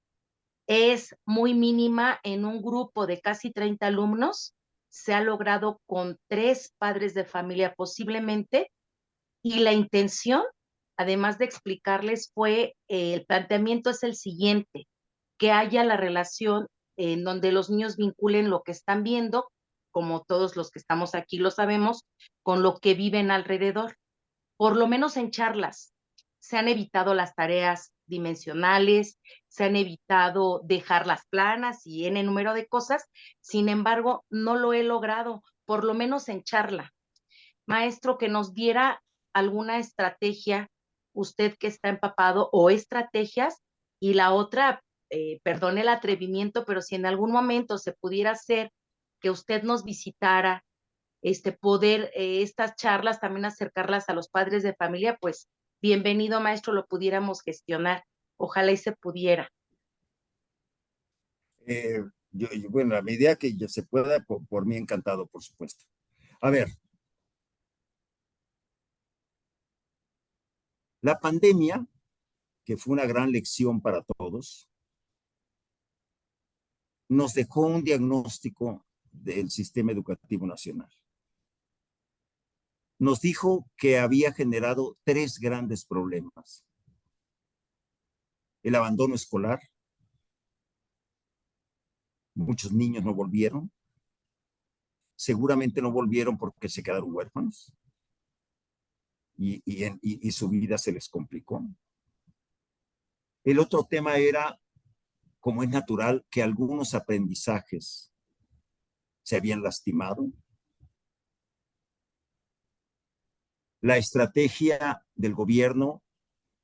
Speaker 3: es muy mínima en un grupo de casi 30 alumnos. Se ha logrado con 3 padres de familia posiblemente, y la intención, además de explicarles, fue, el planteamiento es el siguiente, que haya la relación en donde los niños vinculen lo que están viendo, como todos los que estamos aquí lo sabemos, con lo que viven alrededor. Por lo menos en charlas, se han evitado las tareas dimensionales, se han evitado dejar las planas y n número de cosas. Sin embargo, no lo he logrado, por lo menos en charla. Maestro, que nos diera alguna estrategia, usted que está empapado, o estrategias, y la otra, perdone el atrevimiento, pero si en algún momento se pudiera hacer que usted nos visitara, poder estas charlas también acercarlas a los padres de familia, pues bienvenido, maestro, lo pudiéramos gestionar. Ojalá y se pudiera.
Speaker 2: Bueno, a medida que ya se pueda, por mí encantado, por supuesto. A ver, la pandemia, que fue una gran lección para todos, nos dejó un diagnóstico del sistema educativo nacional. Nos dijo que había generado 3 grandes problemas: el abandono escolar, muchos niños no volvieron, seguramente no volvieron porque se quedaron huérfanos y su vida se les complicó. El otro tema era, como es natural, que algunos aprendizajes se habían lastimado. La estrategia del gobierno,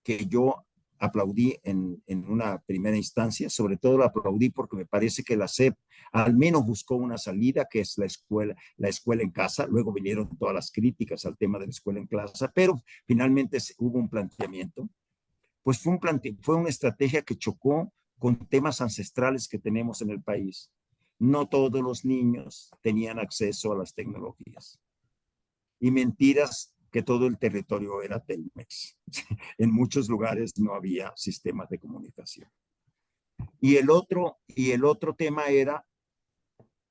Speaker 2: que yo aplaudí en una primera instancia, sobre todo la aplaudí porque me parece que la SEP al menos buscó una salida, que es la escuela en casa. Luego vinieron todas las críticas al tema de la escuela en casa, pero finalmente hubo un planteamiento. Pues fue una estrategia que chocó con temas ancestrales que tenemos en el país. No todos los niños tenían acceso a las tecnologías. Y mentiras que todo el territorio era Telmex. En muchos lugares no había sistemas de comunicación. Y el otro tema era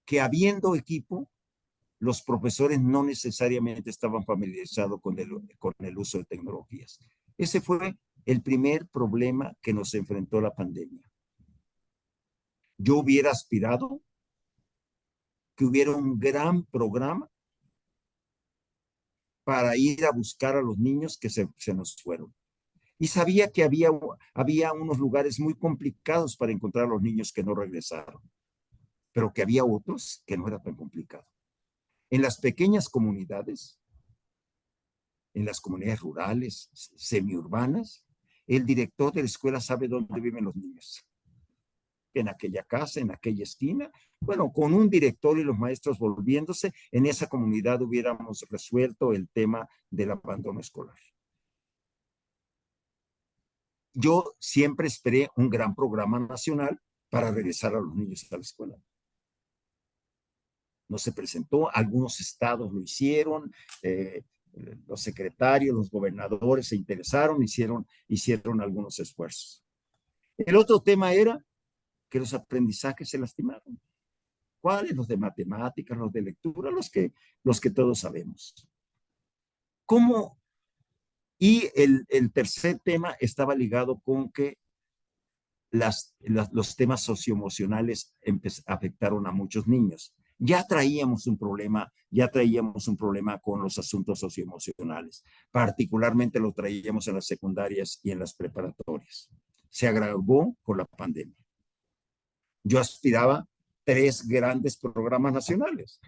Speaker 2: que, habiendo equipo, los profesores no necesariamente estaban familiarizados con el uso de tecnologías. Ese fue el primer problema que nos enfrentó la pandemia. Yo hubiera aspirado que hubiera un gran programa para ir a buscar a los niños que se nos fueron. Y sabía que había unos lugares muy complicados para encontrar a los niños que no regresaron, pero que había otros que no era tan complicado. En las pequeñas comunidades, en las comunidades rurales, semiurbanas, el director de la escuela sabe dónde viven los niños. En aquella casa, en aquella esquina. Bueno, con un director y los maestros volviéndose, en esa comunidad hubiéramos resuelto el tema del abandono escolar. Yo siempre esperé un gran programa nacional para regresar a los niños a la escuela. No se presentó, algunos estados lo hicieron, los secretarios, los gobernadores se interesaron, hicieron algunos esfuerzos. El otro tema era que los aprendizajes se lastimaron. ¿Cuáles? Los de matemáticas, los de lectura, los que todos sabemos. ¿Cómo? Y el tercer tema estaba ligado con que los temas socioemocionales afectaron a muchos niños. Ya traíamos un problema con los asuntos socioemocionales. Particularmente lo traíamos en las secundarias y en las preparatorias. Se agravó por la pandemia. Yo aspiraba 3 grandes programas nacionales.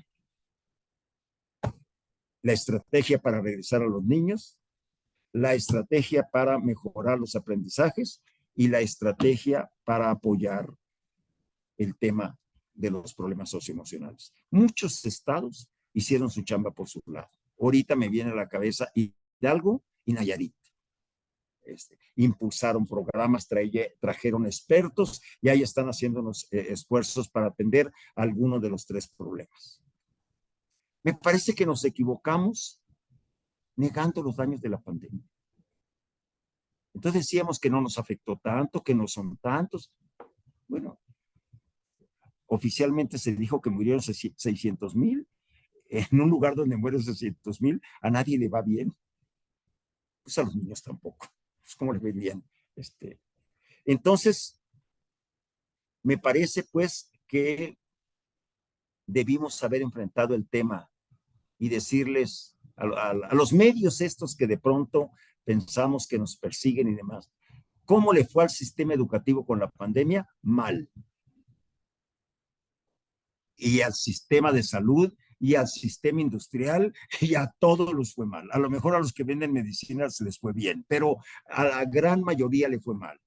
Speaker 2: La estrategia para regresar a los niños, la estrategia para mejorar los aprendizajes y la estrategia para apoyar el tema de los problemas socioemocionales. Muchos estados hicieron su chamba por su lado. Ahorita me viene a la cabeza Hidalgo y Nayarit. Impulsaron programas, trajeron expertos y ahí están haciendo unos esfuerzos para atender algunos de los 3 problemas. Me parece que nos equivocamos negando los daños de la pandemia. Entonces decíamos que no nos afectó tanto, que no son tantos. Bueno, oficialmente se dijo que murieron 600,000. En un lugar donde mueren 600,000, a nadie le va bien. Pues a los niños tampoco. Pues cómo le ve bien. Entonces, me parece pues que debimos haber enfrentado el tema y decirles a los medios estos que de pronto pensamos que nos persiguen y demás, ¿cómo le fue al sistema educativo con la pandemia? Mal. Y al sistema de salud y al sistema industrial y a todos los fue mal. A lo mejor a los que venden medicinas les fue bien, pero a la gran mayoría le fue mal.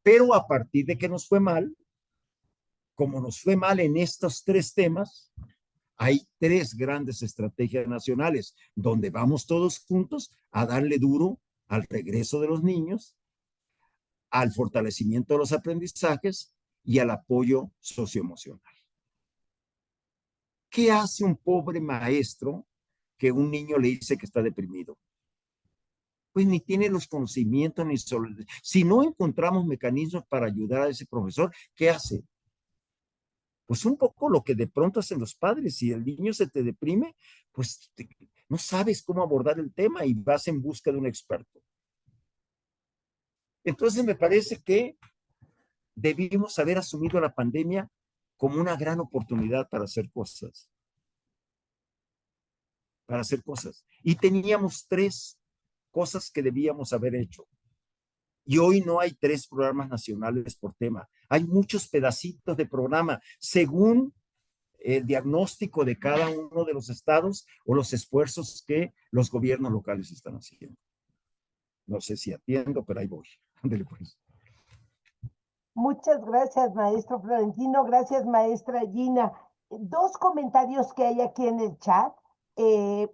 Speaker 2: Pero a partir de que nos fue mal, como nos fue mal en estos 3 temas, hay 3 grandes estrategias nacionales donde vamos todos juntos a darle duro al regreso de los niños, al fortalecimiento de los aprendizajes y al apoyo socioemocional. ¿Qué hace un pobre maestro que un niño le dice que está deprimido? Pues ni tiene los conocimientos, ni si no encontramos mecanismos para ayudar a ese profesor, ¿qué hace? Pues un poco lo que de pronto hacen los padres. Si el niño se te deprime, pues no sabes cómo abordar el tema y vas en busca de un experto. Entonces me parece que debimos haber asumido la pandemia como una gran oportunidad para hacer cosas. Y teníamos 3 cosas que debíamos haber hecho. Y hoy no hay 3 programas nacionales por tema. Hay muchos pedacitos de programa según el diagnóstico de cada uno de los estados o los esfuerzos que los gobiernos locales están haciendo. No sé si atiendo, pero ahí voy. Ándale pues.
Speaker 1: Muchas gracias, maestro Florentino. Gracias, maestra Gina. 2 comentarios que hay aquí en el chat.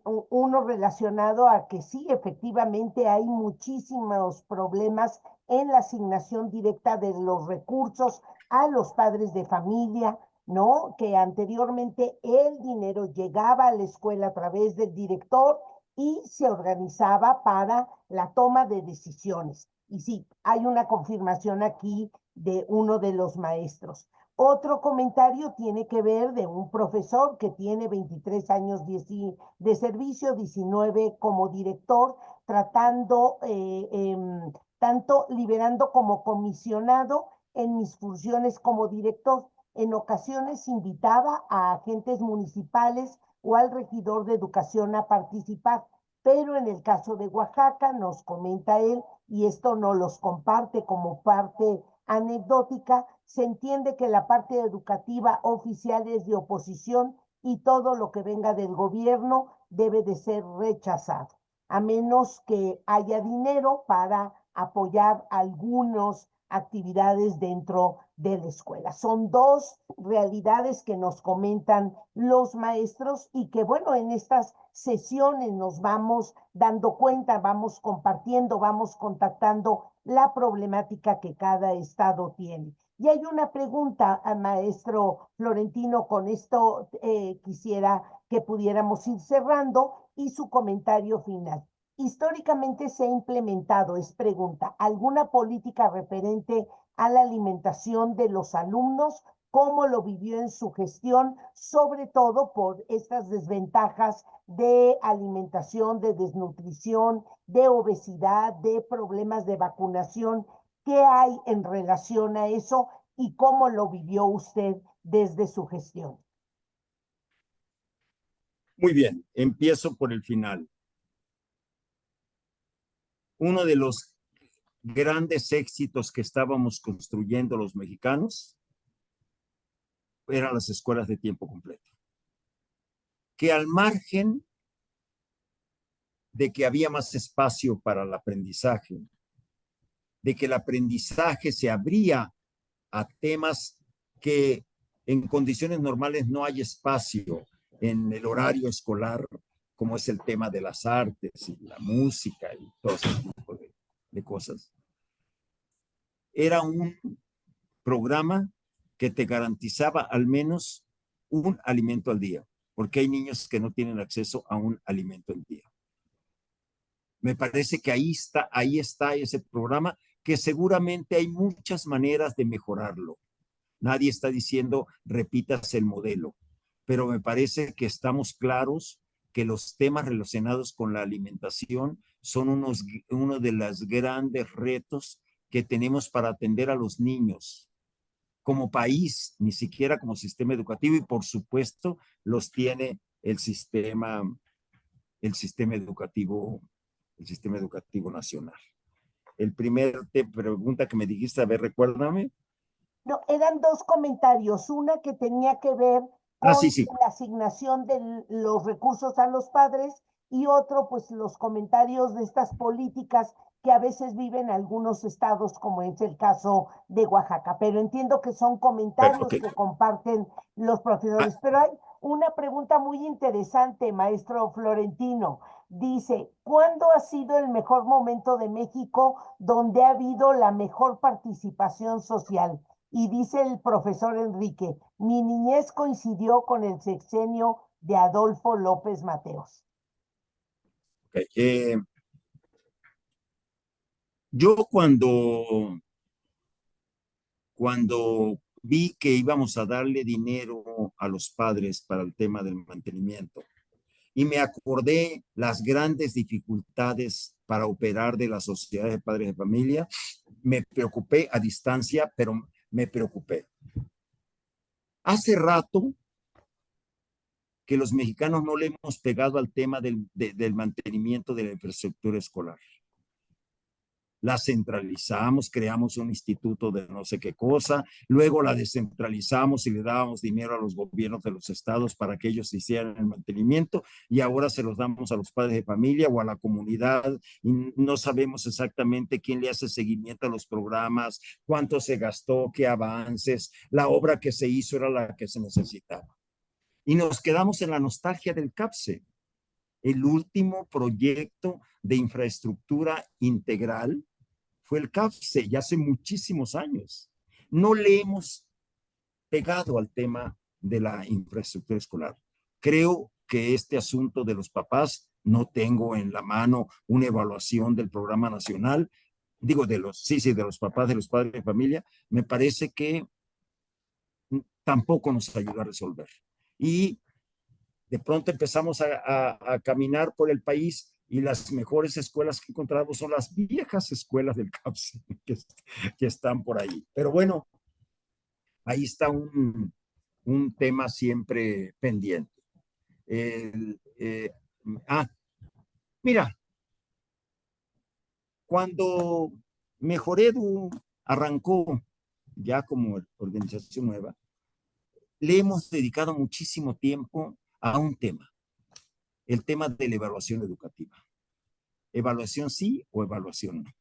Speaker 1: Uno relacionado a que sí, efectivamente hay muchísimos problemas en la asignación directa de los recursos a los padres de familia, ¿no? Que anteriormente el dinero llegaba a la escuela a través del director y se organizaba para la toma de decisiones. Y sí, hay una confirmación aquí de uno de los maestros. Otro comentario tiene que ver de un profesor que tiene 23 años de servicio, 19 como director, tratando, tanto liberando como comisionado en mis funciones como director. En ocasiones invitaba a agentes municipales o al regidor de educación a participar, pero en el caso de Oaxaca, nos comenta él, y esto no los comparte como parte anecdótica, se entiende que la parte educativa oficial es de oposición y todo lo que venga del gobierno debe de ser rechazado, a menos que haya dinero para apoyar algunas actividades dentro de la escuela. Son 2 realidades que nos comentan los maestros y que, bueno, en estas sesiones nos vamos dando cuenta, vamos compartiendo, vamos contactando la problemática que cada estado tiene. Y hay una pregunta al maestro Florentino, con esto quisiera que pudiéramos ir cerrando, y su comentario final. Históricamente se ha implementado, es pregunta, alguna política referente a la alimentación de los alumnos, cómo lo vivió en su gestión, sobre todo por estas desventajas de alimentación, de desnutrición, de obesidad, de problemas de vacunación. ¿Qué hay en relación a eso y cómo lo vivió usted desde su gestión?
Speaker 2: Muy bien, empiezo por el final. Uno de los grandes éxitos que estábamos construyendo los mexicanos eran las escuelas de tiempo completo, que al margen de que había más espacio para el aprendizaje, de que el aprendizaje se abría a temas que en condiciones normales no hay espacio en el horario escolar, como es el tema de las artes y la música y todo ese tipo de cosas. Era un programa que te garantizaba al menos un alimento al día, porque hay niños que no tienen acceso a un alimento al día. Me parece que ahí está ese programa, que seguramente hay muchas maneras de mejorarlo. Nadie está diciendo repitas el modelo, pero me parece que estamos claros que los temas relacionados con la alimentación son uno de los grandes retos que tenemos para atender a los niños como país, ni siquiera como sistema educativo, y por supuesto los tiene el sistema educativo, el sistema educativo nacional. El primer pregunta que me dijiste, a ver, recuérdame.
Speaker 1: No, eran dos comentarios, una que tenía que ver
Speaker 2: Ah,
Speaker 1: con
Speaker 2: sí, sí.
Speaker 1: la asignación de los recursos a los padres y otro, pues los comentarios de estas políticas que a veces viven algunos estados, como es el caso de Oaxaca. Pero entiendo que son comentarios
Speaker 2: Okay.
Speaker 1: que comparten los
Speaker 2: Ah,
Speaker 1: profesores. Pero hay una pregunta muy interesante, maestro Florentino. Dice, ¿cuándo ha sido el mejor momento de México donde ha habido la mejor participación social? Y dice el profesor Enrique, mi niñez coincidió con el sexenio de Adolfo López Mateos.
Speaker 2: okay. Yo cuando vi que íbamos a darle dinero a los padres para el tema del mantenimiento y me acordé las grandes dificultades para operar de la sociedad de padres de familia, me preocupé a distancia, pero me preocupé. Hace rato que los mexicanos no le hemos pegado al tema del mantenimiento de la infraestructura escolar. La centralizamos, creamos un instituto de no sé qué cosa, luego la descentralizamos y le dábamos dinero a los gobiernos de los estados para que ellos hicieran el mantenimiento, y ahora se los damos a los padres de familia o a la comunidad y no sabemos exactamente quién le hace seguimiento a los programas, cuánto se gastó, qué avances, la obra que se hizo era la que se necesitaba. Y nos quedamos en la nostalgia del CAPSE, el último proyecto de infraestructura integral fue el CAFSE, ya hace muchísimos años. No le hemos pegado al tema de la infraestructura escolar. Creo que este asunto de los papás, no tengo en la mano una evaluación del programa nacional, digo de los papás, de los padres de familia, me parece que tampoco nos ayuda a resolver. Y de pronto empezamos a caminar por el país y las mejores escuelas que encontramos son las viejas escuelas del CAPS que están por ahí. Pero bueno, ahí está un tema siempre pendiente. El, ah, mira, cuando Mejoredu arrancó ya como organización nueva, le hemos dedicado muchísimo tiempo a un tema, el tema de la evaluación educativa. Evaluación sí o evaluación no.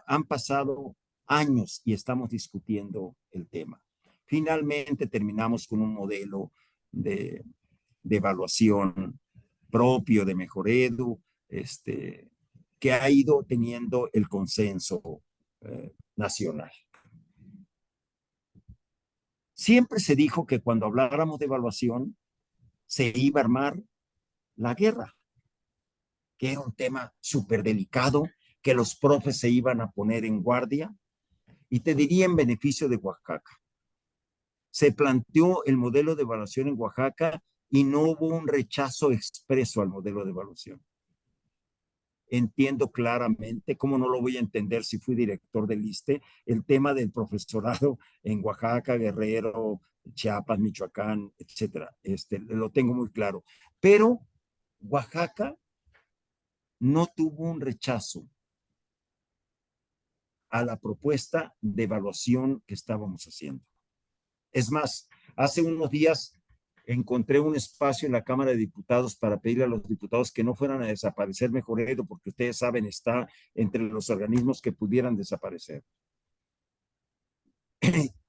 Speaker 2: Han pasado años y estamos discutiendo el tema. Finalmente terminamos con un modelo de evaluación propio de Mejoredu, que ha ido teniendo el consenso nacional. Siempre se dijo que cuando habláramos de evaluación se iba a armar la guerra, que era un tema súper delicado, que los profes se iban a poner en guardia, y te diría en beneficio de Oaxaca. Se planteó el modelo de evaluación en Oaxaca y no hubo un rechazo expreso al modelo de evaluación. Entiendo claramente, cómo no lo voy a entender si fui director del ISSSTE, el tema del profesorado en Oaxaca, Guerrero, Chiapas, Michoacán, etcétera. Lo tengo muy claro. Pero Oaxaca no tuvo un rechazo a la propuesta de evaluación que estábamos haciendo. Es más, hace unos días encontré un espacio en la Cámara de Diputados para pedirle a los diputados que no fueran a desaparecer Mejoredo, porque ustedes saben, está entre los organismos que pudieran desaparecer.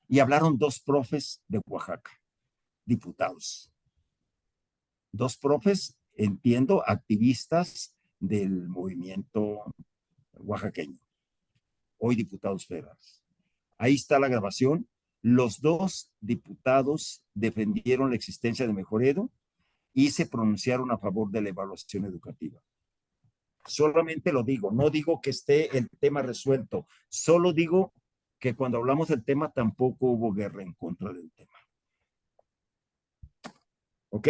Speaker 2: Y hablaron dos profes de Oaxaca, diputados. Dos profes, entiendo, activistas del movimiento oaxaqueño, hoy diputados federales. Ahí está la grabación. Los dos diputados defendieron la existencia de Mejoredo y se pronunciaron a favor de la evaluación educativa. Solamente lo digo, no digo que esté el tema resuelto, solo digo que cuando hablamos del tema tampoco hubo guerra en contra del tema. ¿Ok?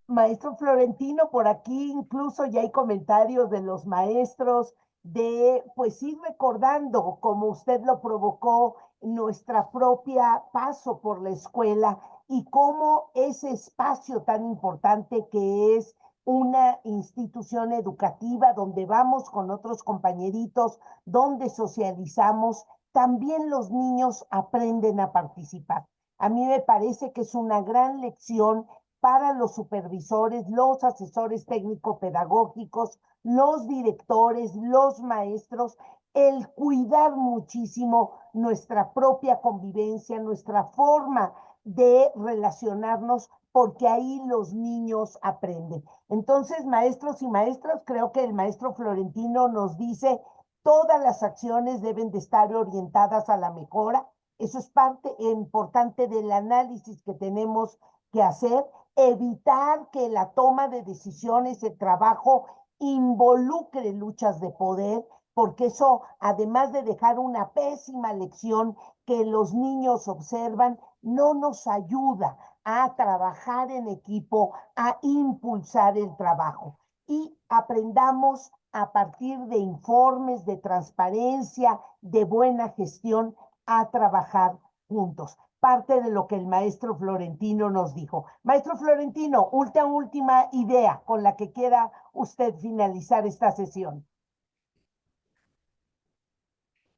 Speaker 1: Maestro Florentino, por aquí incluso ya hay comentarios de los maestros de, pues ir recordando, como usted lo provocó, nuestra propia paso por la escuela y cómo ese espacio tan importante que es una institución educativa donde vamos con otros compañeritos, donde socializamos, también los niños aprenden a participar. A mí me parece que es una gran lección para los supervisores, los asesores técnico-pedagógicos, los directores, los maestros, el cuidar muchísimo nuestra propia convivencia, nuestra forma de relacionarnos, porque ahí los niños aprenden. Entonces, maestros y maestras, creo que el maestro Florentino nos dice, todas las acciones deben de estar orientadas a la mejora. Eso es parte importante del análisis que tenemos que hacer, evitar que la toma de decisiones, el trabajo, involucre luchas de poder, porque eso, además de dejar una pésima lección que los niños observan, no nos ayuda a trabajar en equipo, a impulsar el trabajo. Y aprendamos a partir de informes, de transparencia, de buena gestión, a trabajar juntos. Parte de lo que el maestro Florentino nos dijo. Maestro Florentino, última idea con la que quiera usted finalizar esta sesión.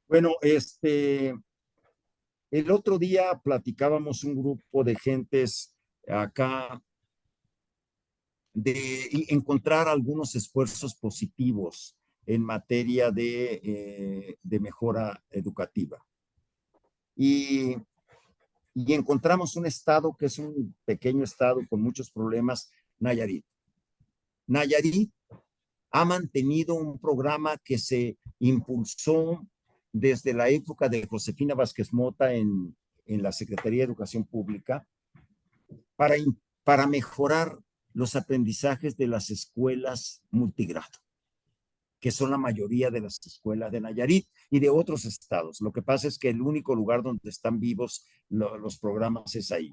Speaker 2: Bueno, el otro día platicábamos un grupo de gentes acá de encontrar algunos esfuerzos positivos en materia de mejora educativa. Y encontramos un estado que es un pequeño estado con muchos problemas, Nayarit. Nayarit ha mantenido un programa que se impulsó desde la época de Josefina Vázquez Mota en la Secretaría de Educación Pública para mejorar los aprendizajes de las escuelas multigrado, que son la mayoría de las escuelas de Nayarit y de otros estados. Lo que pasa es que el único lugar donde están vivos los programas es ahí.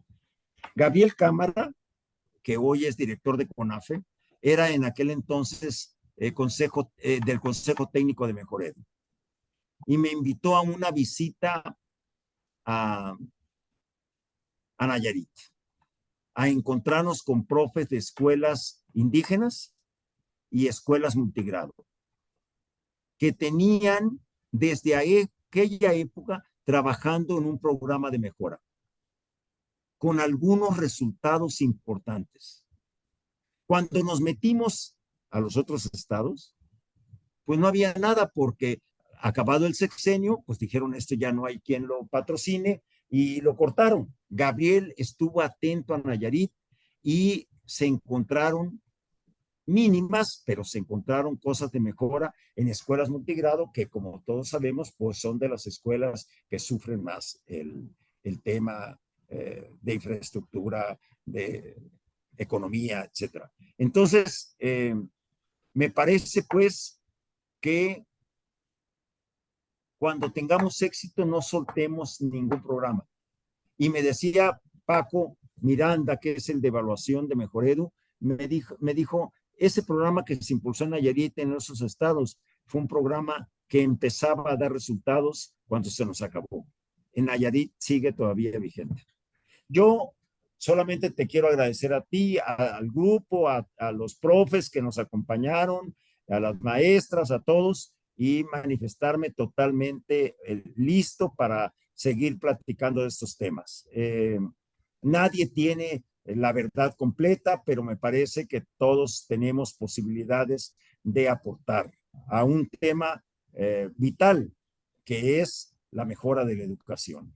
Speaker 2: Gabriel Cámara, que hoy es director de CONAFE, era en aquel entonces del Consejo Técnico de Mejoredo. Y me invitó a una visita a Nayarit, a encontrarnos con profes de escuelas indígenas y escuelas multigrado, que tenían desde aquella época trabajando en un programa de mejora, con algunos resultados importantes. Cuando nos metimos a los otros estados, pues no había nada, porque acabado el sexenio, pues dijeron, esto ya no hay quien lo patrocine, y lo cortaron. Gabriel estuvo atento a Nayarit y se encontraron mínimas, pero se encontraron cosas de mejora en escuelas multigrado que, como todos sabemos, pues son de las escuelas que sufren más el tema de infraestructura, de economía, etcétera. Entonces, me parece pues que cuando tengamos éxito no soltemos ningún programa. Y me decía Paco Miranda, que es el de evaluación de Mejoredo, me dijo, ese programa que se impulsó en Nayarit en esos estados fue un programa que empezaba a dar resultados cuando se nos acabó. en Nayarit sigue todavía vigente. Yo solamente te quiero agradecer a ti, al grupo, a los profes que nos acompañaron, a las maestras, a todos, y manifestarme totalmente listo para seguir platicando de estos temas. Nadie tiene la verdad completa, pero me parece que todos tenemos posibilidades de aportar a un tema vital, que es la mejora de la educación.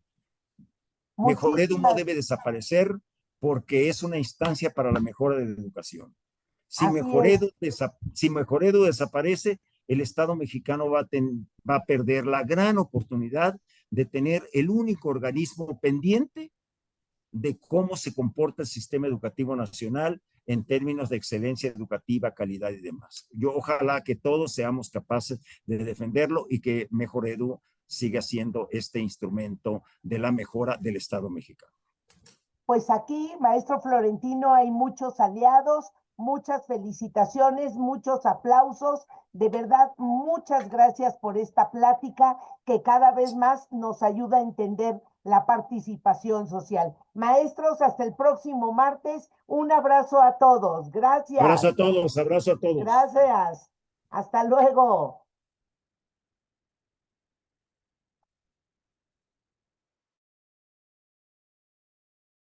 Speaker 2: Mejoredu no
Speaker 1: Muchísimas,
Speaker 2: debe desaparecer porque es una instancia para la mejora de la educación. Si
Speaker 1: así es.
Speaker 2: Mejoredu desaparece, el Estado mexicano va a perder la gran oportunidad de tener el único organismo pendiente de cómo se comporta el sistema educativo nacional en términos de excelencia educativa, calidad y demás. Yo ojalá que todos seamos capaces de defenderlo y que Mejoredu siga siendo este instrumento de la mejora del Estado mexicano.
Speaker 1: Pues aquí, maestro Florentino, hay muchos aliados, muchas felicitaciones, muchos aplausos. De verdad, muchas gracias por esta plática que cada vez más nos ayuda a entender la participación social. Maestros, hasta el próximo martes. Un abrazo a todos. Gracias.
Speaker 2: Abrazo a todos, abrazo a todos.
Speaker 1: Gracias. Hasta luego.